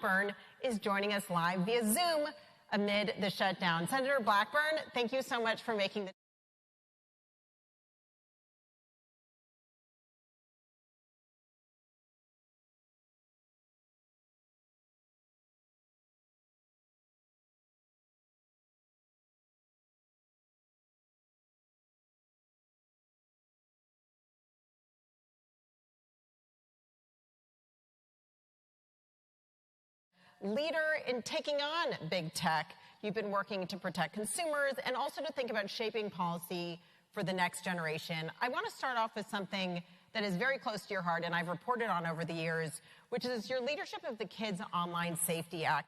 Blackburn is joining us live via Zoom amid the shutdown. Senator Blackburn, thank you so much for making the leader in taking on big tech. You've been working to protect consumers and also to think about shaping policy for the next generation. I want to start off with something that is very close to your heart and I've reported on over the years, which is your leadership of the Kids Online Safety Act.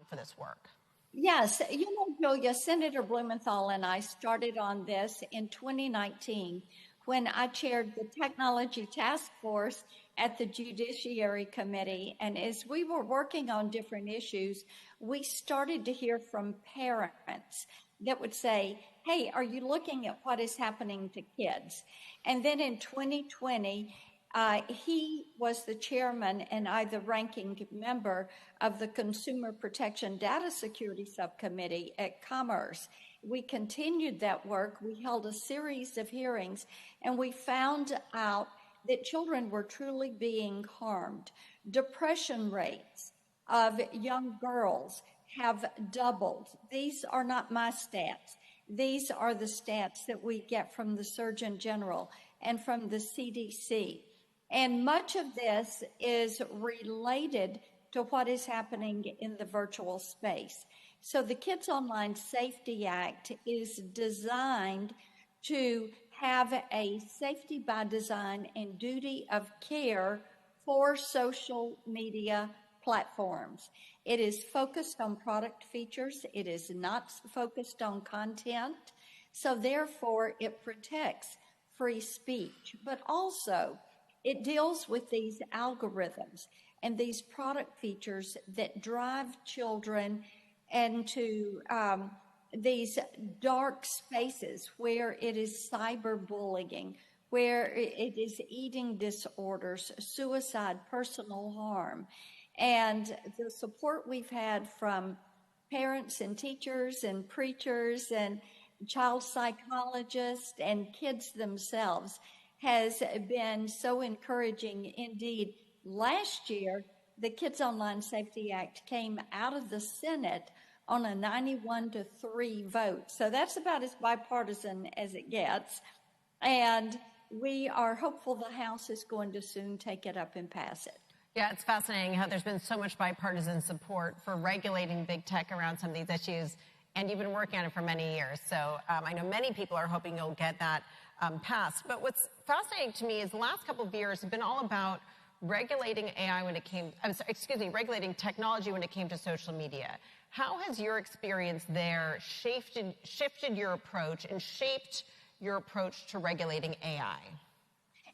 For this work. Yes, Julia, Senator Blumenthal and I started on this in 2019 when I chaired the Technology Task Force at the Judiciary Committee. And as we were working on different issues, we started to hear from parents that would say, hey, are you looking at what is happening to kids? And then in 2020, he was the chairman and I the ranking member of the Consumer Protection Data Security Subcommittee at Commerce. We continued that work. We held a series of hearings and we found out that children were truly being harmed. Depression rates of young girls have doubled. These are not my stats. These are the stats that we get from the Surgeon General and from the CDC. And much of this is related to what is happening in the virtual space. So the Kids Online Safety Act is designed to have a safety by design and duty of care for social media platforms. It is focused on product features. It is not focused on content. So therefore, it protects free speech, but also it deals with these algorithms and these product features that drive children into these dark spaces where it is cyberbullying, where it is eating disorders, suicide, personal harm. And the support we've had from parents and teachers and preachers and child psychologists and kids themselves has been so encouraging. Indeed, last year, the Kids Online Safety Act came out of the Senate on a 91-3 vote. So that's about as bipartisan as it gets. And we are hopeful the House is going to soon take it up and pass it. Yeah, it's fascinating how there's been so much bipartisan support for regulating big tech around some of these issues, and you've been working on it for many years. So I know many people are hoping you'll get that passed. But what's fascinating to me is the last couple of years have been all about regulating AI when it came, regulating technology when it came to social media. How has your experience there shifted your approach and shaped your approach to regulating AI?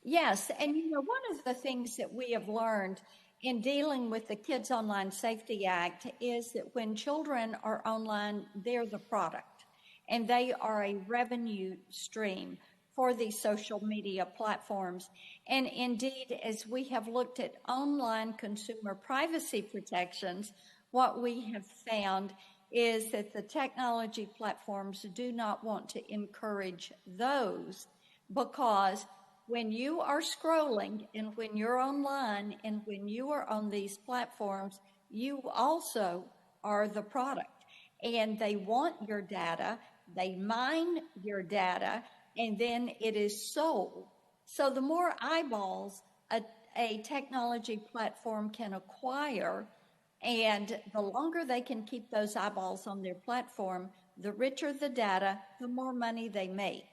Yes, and one of the things that we have learned in dealing with the Kids Online Safety Act is that when children are online, they're the product, and they are a revenue stream for these social media platforms. And indeed, as we have looked at online consumer privacy protections, what we have found is that the technology platforms do not want to encourage those, because when you are scrolling and when you're online and when you are on these platforms, you also are the product. And they want your data, they mine your data, and then it is sold. So the more eyeballs a technology platform can acquire, and the longer they can keep those eyeballs on their platform, the richer the data, the more money they make.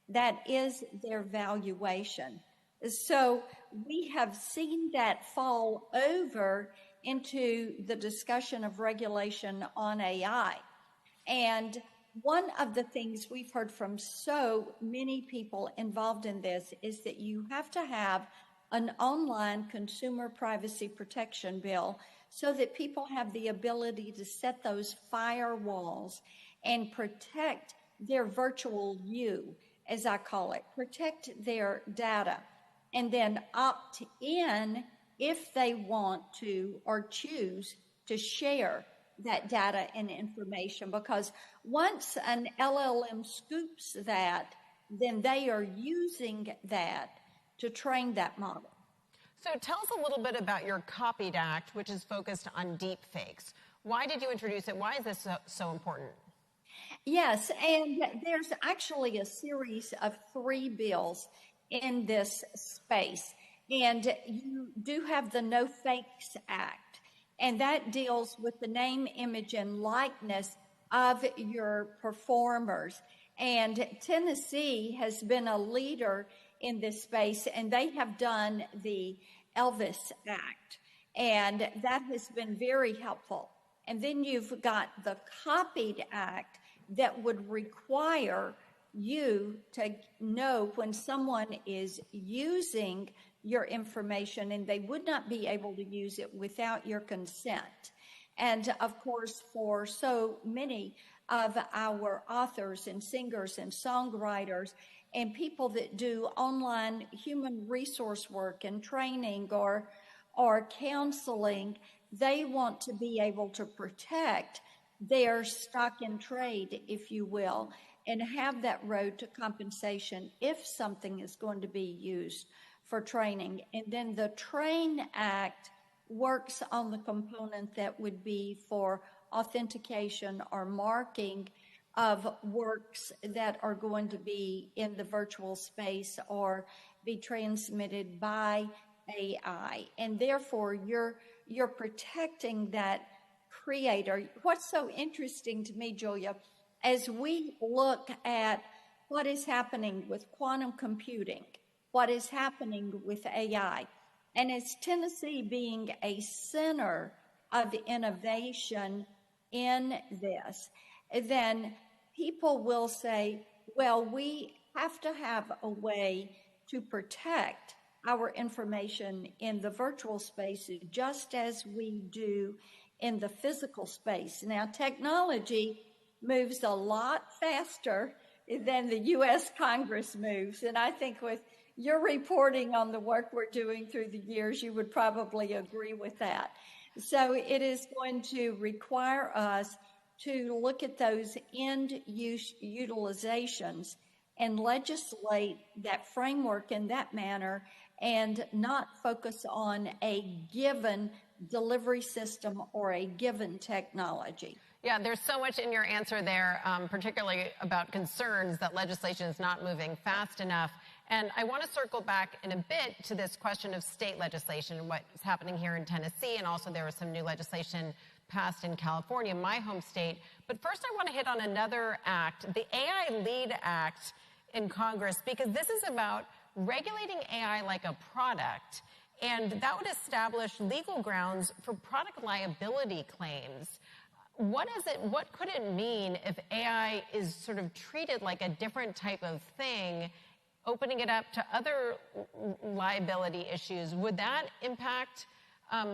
That is their valuation. So we have seen that fall over into the discussion of regulation on AI. And one of the things we've heard from so many people involved in this is that you have to have an online consumer privacy protection bill so that people have the ability to set those firewalls and protect their virtual you, as I call it, protect their data, and then opt in if they want to or choose to share that data and information. Because once an LLM scoops that, then they are using that to train that model. So tell us a little bit about your Copied Act, which is focused on deep fakes. Why did you introduce it? Why is this so important? Yes, and there's actually a series of 3 bills in this space. And you do have the No Fakes Act, and that deals with the name, image, and likeness of your performers. And Tennessee has been a leader in this space, and they have done the Elvis Act, and that has been very helpful. And then you've got the Copied Act that would require you to know when someone is using your information, and they would not be able to use it without your consent. And of course, for so many of our authors and singers and songwriters and people that do online human resource work and training or counseling, they want to be able to protect their stock in trade, if you will, and have that road to compensation if something is going to be used for training. And then the Train Act works on the component that would be for authentication or marking of works that are going to be in the virtual space or be transmitted by AI. And therefore, you're protecting that creator. What's so interesting to me, Julia, as we look at what is happening with quantum computing, what is happening with AI, and as Tennessee being a center of innovation in this, then people will say, well, we have to have a way to protect our information in the virtual space just as we do in the physical space. Now, technology moves a lot faster than the U.S. Congress moves, and I think with your reporting on the work we're doing through the years, you would probably agree with that. So it is going to require us to look at those end-use utilizations and legislate that framework in that manner and not focus on a given delivery system or a given technology. Yeah, there's so much in your answer there, particularly about concerns that legislation is not moving fast enough. And I want to circle back in a bit to this question of state legislation and what's happening here in Tennessee, and also there was some new legislation passed in California, my home state. But first I want to hit on another act, the AI Lead Act in Congress, because this is about regulating AI like a product, and that would establish legal grounds for product liability claims. What could it mean if AI is sort of treated like a different type of thing, opening it up to other liability issues? Would that impact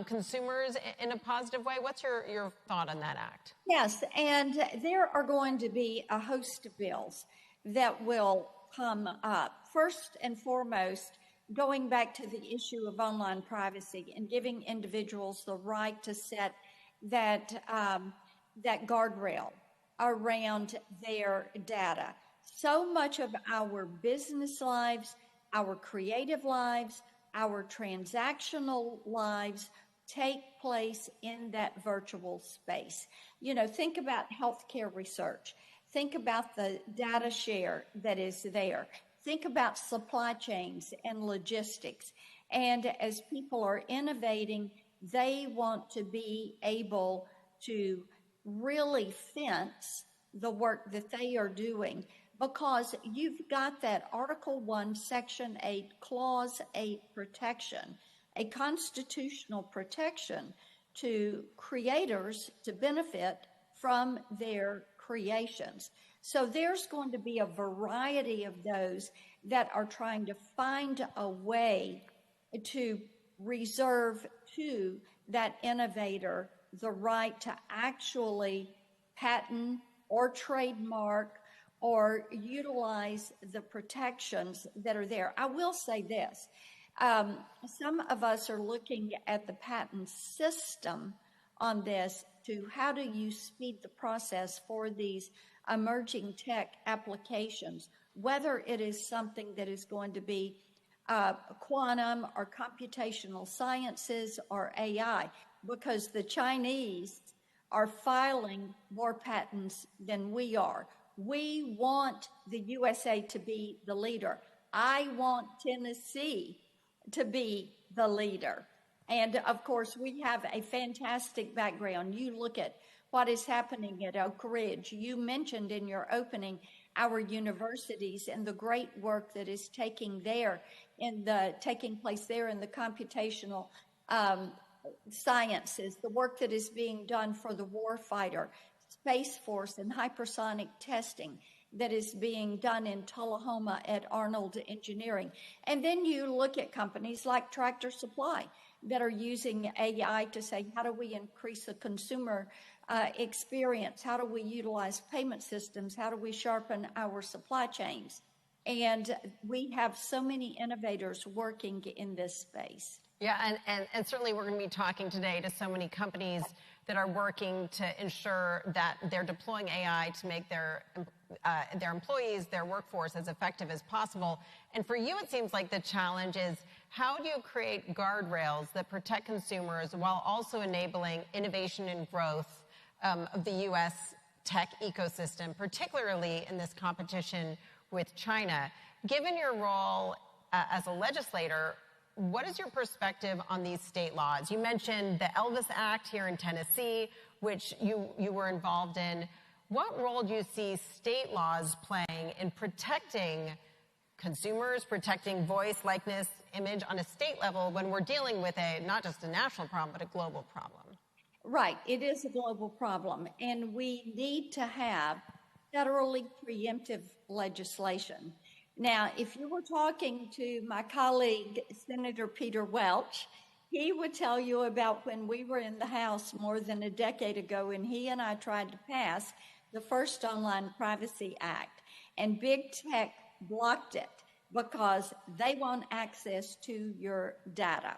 consumers in a positive way? What's your thought on that act? Yes, and there are going to be a host of bills that will come up. First and foremost, going back to the issue of online privacy and giving individuals the right to set that guardrail around their data. So much of our business lives, our creative lives, our transactional lives take place in that virtual space. You know, think about healthcare research. Think about the data share that is there. Think about supply chains and logistics. And as people are innovating, they want to be able to really fence the work that they are doing, because you've got that Article 1, Section 8, Clause 8 protection, a constitutional protection to creators to benefit from their creations. So there's going to be a variety of those that are trying to find a way to reserve to that innovator the right to actually patent or trademark or utilize the protections that are there. I will say this. Some of us are looking at the patent system on this to how do you speed the process for these emerging tech applications, whether it is something that is going to be quantum or computational sciences or AI, because the Chinese are filing more patents than we are. We want the USA to be the leader. I want Tennessee to be the leader. And of course, we have a fantastic background. You look at what is happening at Oak Ridge. You mentioned in your opening our universities and the great work that is taking place there in the computational sciences, the work that is being done for the warfighter, Space Force, and hypersonic testing that is being done in Tullahoma at Arnold Engineering. And then you look at companies like Tractor Supply that are using AI to say, how do we increase the consumer experience? How do we utilize payment systems? How do we sharpen our supply chains? And we have so many innovators working in this space. Yeah, and certainly we're going to be talking today to so many companies that are working to ensure that they're deploying AI to make their employees, their workforce, as effective as possible. And for you, it seems like the challenge is, how do you create guardrails that protect consumers while also enabling innovation and growth of the U.S. tech ecosystem, particularly in this competition with China? Given your role as a legislator, what is your perspective on these state laws? You mentioned the Elvis Act here in Tennessee, which you were involved in. What role do you see state laws playing in protecting consumers, protecting voice, likeness, image on a state level when we're dealing with not just a national problem, but a global problem? Right. It is a global problem, and we need to have federally preemptive legislation. Now, if you were talking to my colleague, Senator Peter Welch, he would tell you about when we were in the House more than a decade ago, and he and I tried to pass the first Online Privacy Act, and big tech blocked it because they want access to your data.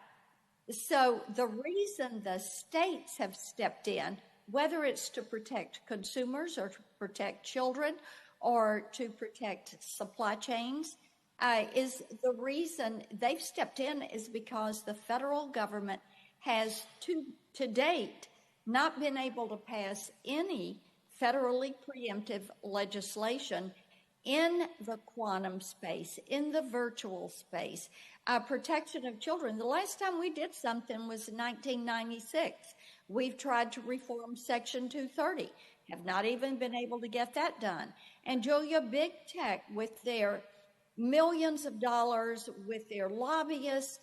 So the reason the states have stepped in, whether it's to protect consumers or to protect children or to protect supply chains, is the reason they've stepped in is because the federal government has to date not been able to pass any federally preemptive legislation in the quantum space, in the virtual space, protection of children. The last time we did something was in 1996. We've tried to reform Section 230, have not even been able to get that done. And Julia, big tech with their millions of dollars, with their lobbyists,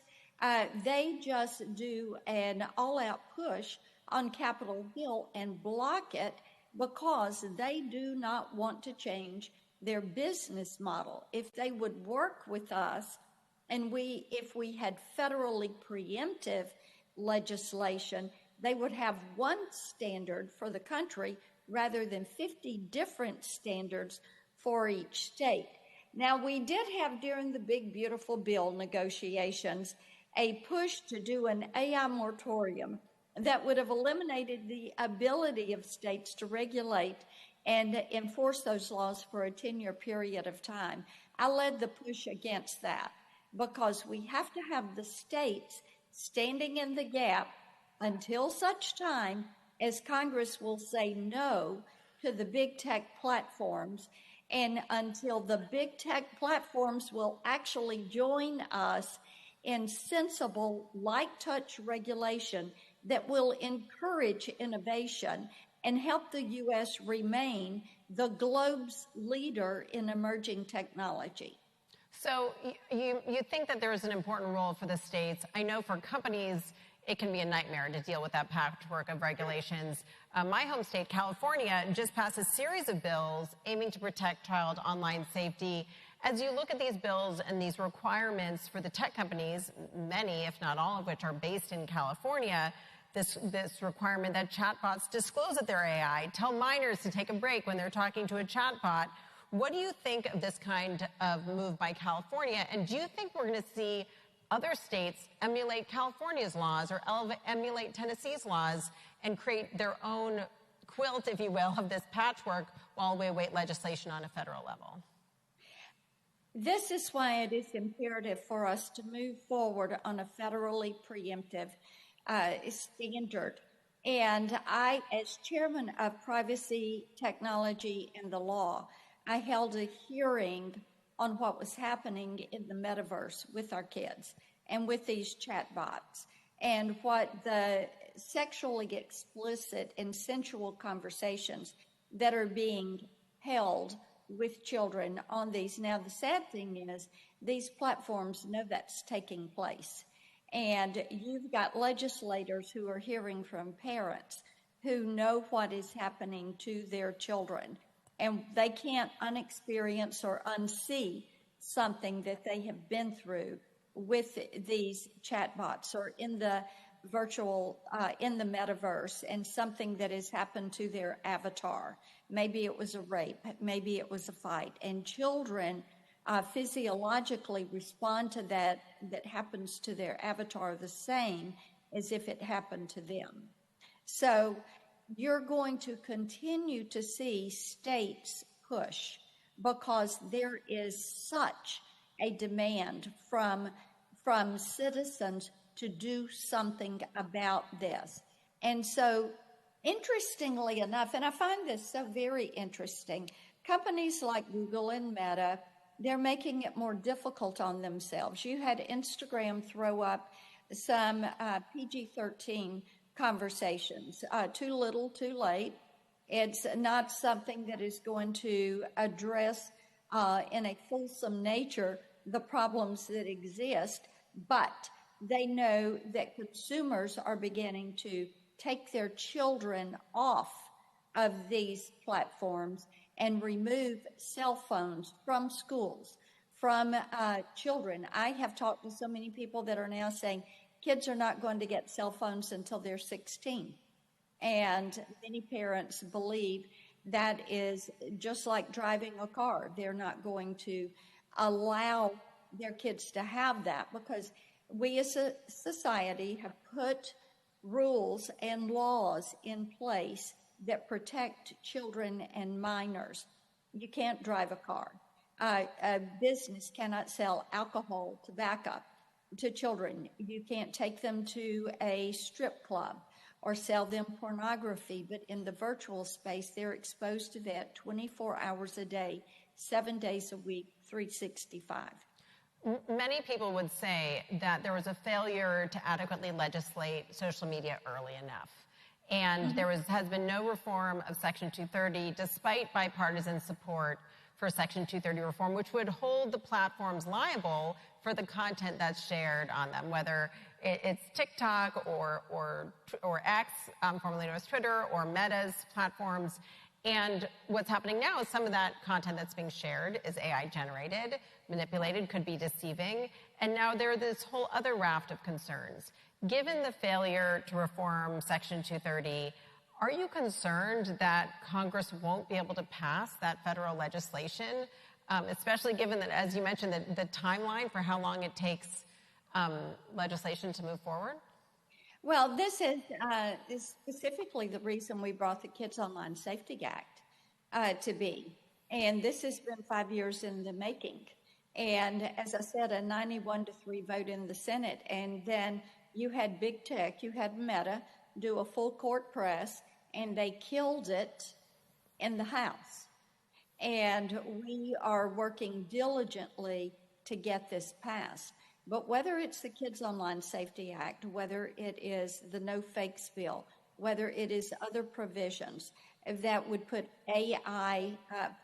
they just do an all-out push on Capitol Hill and block it because they do not want to change their business model. If they would work with us, and if we had federally preemptive legislation, they would have one standard for the country rather than 50 different standards for each state. Now, we did have during the Big Beautiful Bill negotiations a push to do an AI moratorium that would have eliminated the ability of states to regulate and enforce those laws for a 10-year period of time. I led the push against that because we have to have the states standing in the gap until such time as Congress will say no to the big tech platforms, and until the big tech platforms will actually join us in sensible, light touch regulation that will encourage innovation and help the U.S. remain the globe's leader in emerging technology. So you think that there is an important role for the states. I know for companies, it can be a nightmare to deal with that patchwork of regulations. My home state, California, just passed a series of bills aiming to protect child online safety. As you look at these bills and these requirements for the tech companies, many, if not all of which are based in California, this requirement that chatbots disclose that they're AI, tell minors to take a break when they're talking to a chatbot. What do you think of this kind of move by California? And do you think we're going to see other states emulate California's laws or emulate Tennessee's laws and create their own quilt, if you will, of this patchwork while we await legislation on a federal level? This is why it is imperative for us to move forward on a federally preemptive standard. And I, as chairman of Privacy, Technology, and the Law, I held a hearing on what was happening in the metaverse with our kids and with these chatbots, and what the sexually explicit and sensual conversations that are being held with children on these. Now, the sad thing is these platforms know that's taking place. And you've got legislators who are hearing from parents who know what is happening to their children. And they can't unexperience or unsee something that they have been through with these chatbots or in the virtual, in the metaverse, and something that has happened to their avatar. Maybe it was a rape, maybe it was a fight. And children physiologically respond to that happens to their avatar the same as if it happened to them. So you're going to continue to see states push because there is such a demand from citizens to do something about this. And so, interestingly enough, and I find this so very interesting, companies like Google and Meta, they're making it more difficult on themselves. You had Instagram throw up some PG-13 conversations, too little, too late. It's not something that is going to address in a fulsome nature the problems that exist, but they know that consumers are beginning to take their children off of these platforms and remove cell phones from schools, from children. I have talked to so many people that are now saying kids are not going to get cell phones until they're 16. And many parents believe that is just like driving a car. They're not going to allow their kids to have that because we as a society have put rules and laws in place that protect children and minors. You can't drive a car. A business cannot sell alcohol, tobacco to children. You can't take them to a strip club or sell them pornography, but in the virtual space, they're exposed to that 24 hours a day, 7 days a week, 365. Many people would say that there was a failure to adequately legislate social media early enough. And there has been no reform of Section 230, despite bipartisan support for Section 230 reform, which would hold the platforms liable for the content that's shared on them, whether it's TikTok or X, formerly known as Twitter, or Meta's platforms. And what's happening now is some of that content that's being shared is AI generated, manipulated, could be deceiving. And now there are this whole other raft of concerns. Given the failure to reform Section 230, are you concerned that Congress won't be able to pass that federal legislation, especially given that, as you mentioned, the timeline for how long it takes legislation to move forward? Well, this is specifically the reason we brought the Kids Online Safety Act to be. And this has been 5 years in the making. And as I said, a 91-3 vote in the Senate. And then you had big tech, you had Meta do a full court press, and they killed it in the House. And we are working diligently to get this passed. But whether it's the Kids Online Safety Act, whether it is the No Fakes bill, whether it is other provisions that would put AI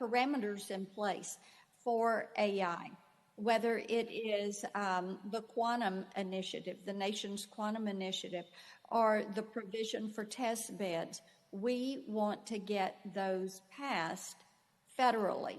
parameters in place for AI, whether it is the quantum initiative, the nation's quantum initiative, or the provision for test beds, we want to get those passed federally.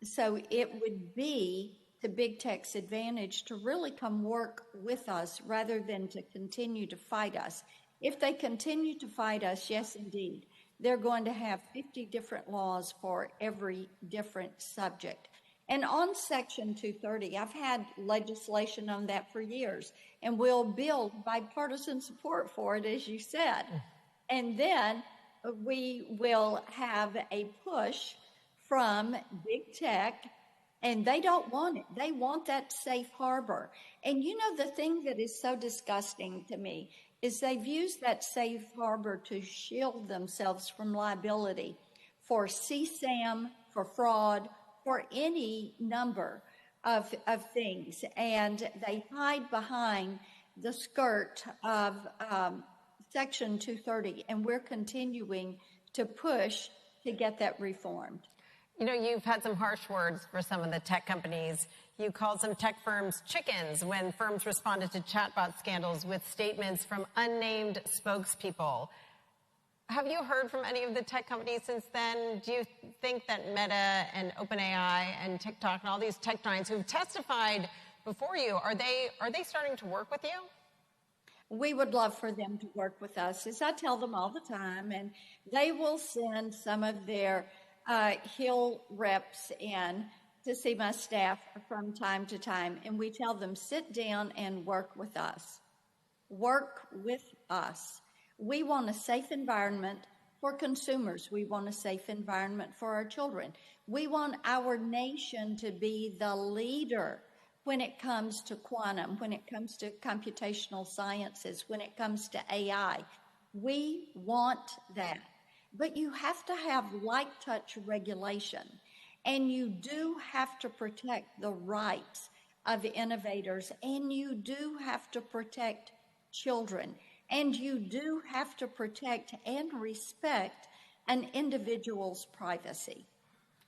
So it would be to big tech's advantage to really come work with us rather than to continue to fight us. If they continue to fight us, yes, indeed, they're going to have 50 different laws for every different subject. And on Section 230, I've had legislation on that for years, and we'll build bipartisan support for it, as you said. And then we will have a push from big tech, and they don't want it. They want that safe harbor. And you know, the thing that is so disgusting to me is they've used that safe harbor to shield themselves from liability for CSAM, for fraud, for any number of things. And they hide behind the skirt of Section 230, and we're continuing to push to get that reformed. You know, you've had some harsh words for some of the tech companies. You called some tech firms chickens when firms responded to chatbot scandals with statements from unnamed spokespeople. Have you heard from any of the tech companies since then? Do you think that Meta and OpenAI and TikTok and all these tech giants who've testified before you, are they starting to work with you? We would love for them to work with us, as I tell them all the time, and they will send some of their Hill reps in to see my staff from time to time, and we tell them, sit down and work with us. Work with us. We want a safe environment for consumers. We want a safe environment for our children. We want our nation to be the leader when it comes to quantum, when it comes to computational sciences, when it comes to AI. We want that. But you have to have light touch regulation, and you do have to protect the rights of innovators, and you do have to protect children, and you do have to protect and respect an individual's privacy.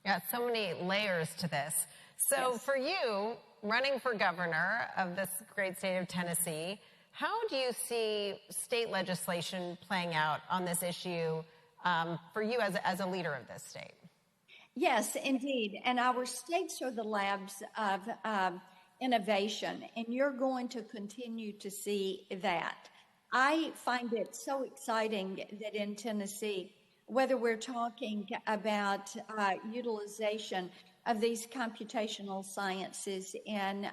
Yeah, so many layers to this. So Yes. For you, running for governor of this great state of Tennessee, how do you see state legislation playing out on this issue for you as a leader of this state? Yes, indeed. And our states are the labs of innovation, and you're going to continue to see that. I find it so exciting that in Tennessee, whether we're talking about utilization of these computational sciences in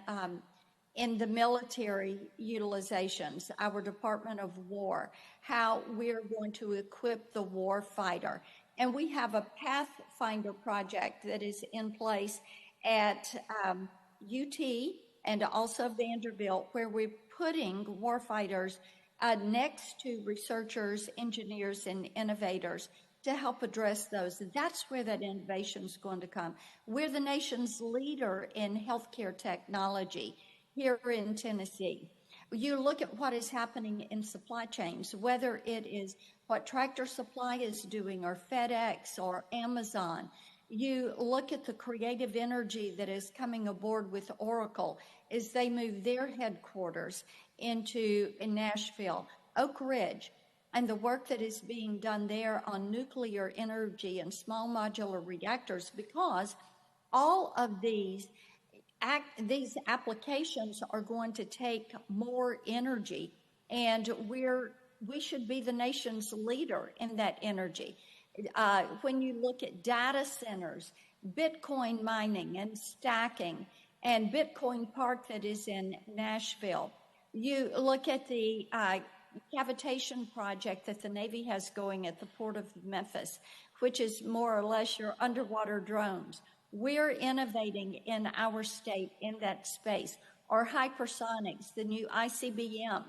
the military utilizations, our Department of War, how we're going to equip the war fighter. And we have a Pathfinder project that is in place at UT and also Vanderbilt, where we're putting warfighters next to researchers, engineers, and innovators to help address those. That's where that innovation is going to come. We're the nation's leader in healthcare technology here in Tennessee. You look at what is happening in supply chains, whether it is what Tractor Supply is doing or FedEx or Amazon. You look at the creative energy that is coming aboard with Oracle as they move their headquarters into Nashville, Oak Ridge, and the work that is being done there on nuclear energy and small modular reactors, because all of these applications are going to take more energy, and we should be the nation's leader in that energy. When you look at data centers, Bitcoin mining and stacking, and Bitcoin Park that is in Nashville, you look at the cavitation project that the Navy has going at the Port of Memphis, which is more or less your underwater drones. We're innovating in our state in that space. Or hypersonics, the new ICBM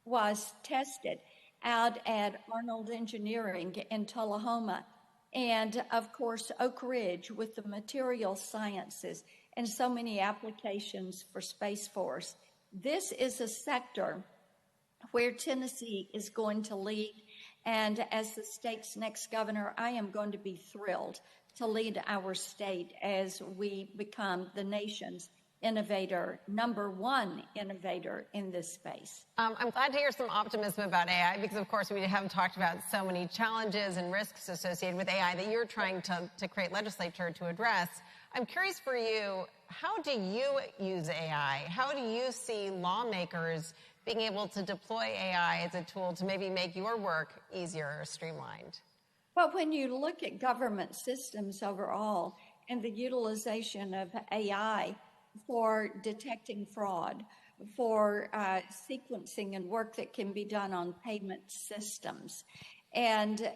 was tested out at Arnold Engineering in Tullahoma. And of course, Oak Ridge with the material sciences and so many applications for Space Force. This is a sector where Tennessee is going to lead. And as the state's next governor, I am going to be thrilled to lead our state as we become the nation's innovator, #1 innovator in this space. I'm glad to hear some optimism about AI because, of course, we haven't talked about so many challenges and risks associated with AI that you're trying to create legislature to address. I'm curious for you, how do you use AI? How do you see lawmakers being able to deploy AI as a tool to maybe make your work easier or streamlined? Well, when you look at government systems overall and the utilization of AI for detecting fraud, for sequencing and work that can be done on payment systems, and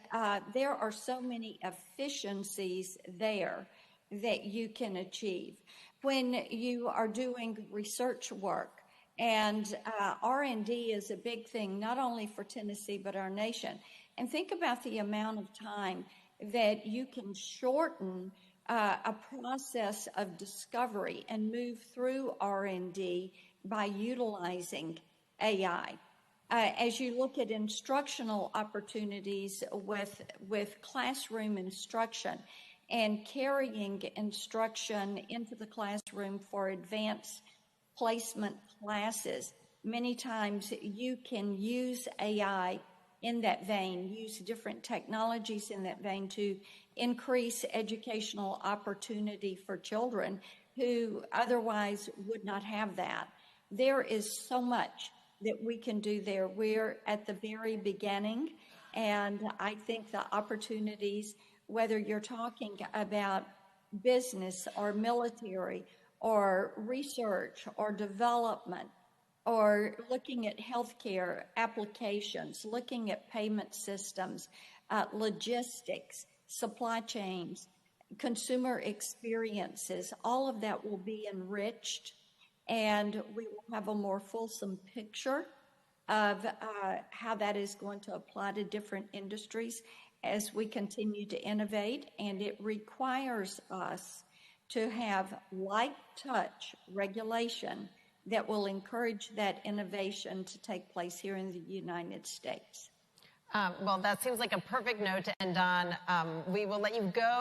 there are so many efficiencies there that you can achieve. When you are doing research work, and R&D is a big thing, not only for Tennessee, but our nation. And think about the amount of time that you can shorten a process of discovery and move through R&D by utilizing AI. As you look at instructional opportunities with classroom instruction and carrying instruction into the classroom for advanced placement classes, many times you can use AI in that vein, use different technologies in that vein to increase educational opportunity for children who otherwise would not have that. There is so much that we can do there. We're at the very beginning, and I think the opportunities, whether you're talking about business or military or research or development, or looking at healthcare applications, looking at payment systems, logistics, supply chains, consumer experiences, all of that will be enriched, and we will have a more fulsome picture of how that is going to apply to different industries as we continue to innovate. And it requires us to have light touch regulation that will encourage that innovation to take place here in the United States. Well, that seems like a perfect note to end on. We will let you go.